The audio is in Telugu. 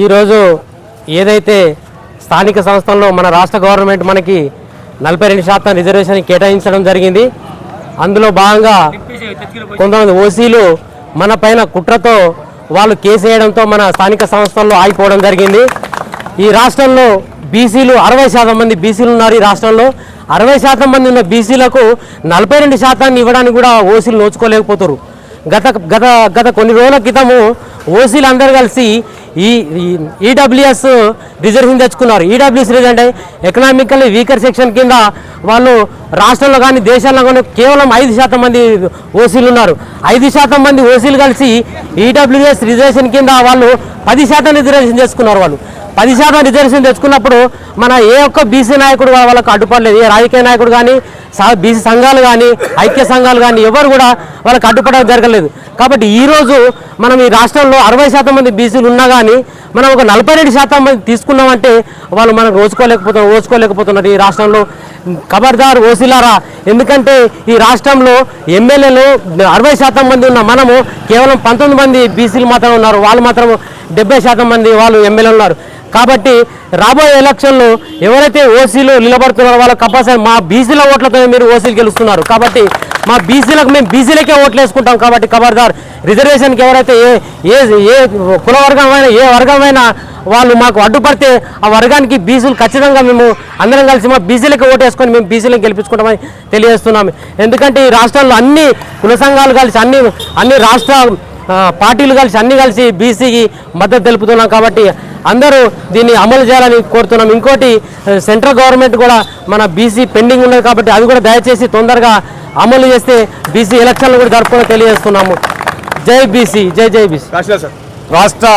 ఈరోజు ఏదైతే స్థానిక సంస్థల్లో మన రాష్ట్ర గవర్నమెంట్ మనకి 42% రిజర్వేషన్ కేటాయించడం జరిగింది. అందులో భాగంగా కొంతమంది ఓసీలు మన పైన కుట్రతో వాళ్ళు కేసు వేయడంతో మన స్థానిక సంస్థల్లో ఆగిపోవడం జరిగింది. ఈ రాష్ట్రంలో బీసీలు 60% మంది బీసీలు ఉన్నారు. ఈ రాష్ట్రంలో 60% మంది ఉన్న బీసీలకు 42% ఇవ్వడానికి కూడా ఓసీలు నోచుకోలేకపోతారు. గత కొన్ని రోజుల క్రితము ఓసీలు అందరూ కలిసి ఈడబ్ల్యూఎస్ రిజర్వేషన్ తెచ్చుకున్నారు. ఈడబ్ల్యూఎస్ రిజర్వ్ అంటే ఎకనామికల్లీ వీకర్ సెక్షన్ కింద వాళ్ళు రాష్ట్రంలో కానీ దేశాల్లో కానీ కేవలం 5% మంది ఓసీలు ఉన్నారు. 5% మంది ఓసీలు కలిసి ఈడబ్ల్యూఎస్ రిజర్వేషన్ కింద వాళ్ళు 10% రిజర్వేషన్ చేసుకున్నారు. వాళ్ళు 10% రిజర్వేషన్ తెచ్చుకున్నప్పుడు మన ఏ ఒక్క బీసీ నాయకుడు వాళ్ళకు అడ్డుపడలేదు. ఏ రాజకీయ నాయకుడు కానీ బీసీ సంఘాలు కానీ ఐక్య సంఘాలు కానీ ఎవరు కూడా వాళ్ళకి అడ్డుపడడం జరగలేదు. కాబట్టి ఈరోజు మనం ఈ రాష్ట్రంలో 60% మంది బీసీలు ఉన్నా కానీ మనం ఒక 42% మంది తీసుకున్నామంటే వాళ్ళు మనం ఓచుకోలేకపోతున్నారు ఈ రాష్ట్రంలో. ఖబర్దార్ ఓసీలారా, ఎందుకంటే ఈ రాష్ట్రంలో ఎమ్మెల్యేలు 60% మంది ఉన్న మనము కేవలం 19 మంది బీసీలు మాత్రం ఉన్నారు. వాళ్ళు మాత్రం 70% మంది వాళ్ళు ఎమ్మెల్యేలు ఉన్నారు. కాబట్టి రాబోయే ఎలక్షన్లో ఎవరైతే ఓసీలు నిలబడుతున్నారో వాళ్ళకి కంపల్సరీ మా బీసీల ఓట్లతో మీరు ఓసీలు గెలుస్తున్నారు. కాబట్టి మా బీసీలకు మేము బీసీలకే ఓట్లు వేసుకుంటాం. కాబట్టి ఖబర్దార్ రిజర్వేషన్కి ఎవరైతే ఏ కుల వర్గమైనా ఏ వర్గమైనా వాళ్ళు మాకు అడ్డుపడితే ఆ వర్గానికి బీసీలు ఖచ్చితంగా మేము అందరం కలిసి మా బీసీలకి ఓటు వేసుకొని మేము బీసీలకు గెలిపించుకుంటామని తెలియజేస్తున్నాము. ఎందుకంటే ఈ రాష్ట్రాల్లో అన్ని కుల సంఘాలు కలిసి అన్ని రాష్ట్ర పార్టీలు కలిసి అన్ని కలిసి బీసీకి మద్దతు తెలుపుతున్నాం. కాబట్టి అందరూ దీన్ని అమలు చేయాలని కోరుతున్నాం. ఇంకోటి సెంట్రల్ గవర్నమెంట్ కూడా మన బీసీ పెండింగ్ ఉన్నది కాబట్టి అది కూడా దయచేసి తొందరగా అమలు చేస్తే బీసీ ఎలక్షన్లు కూడా జరుపుకోవాలని తెలియజేస్తున్నాము. జై బీసీ, జై బీసీ. రాష్ట్ర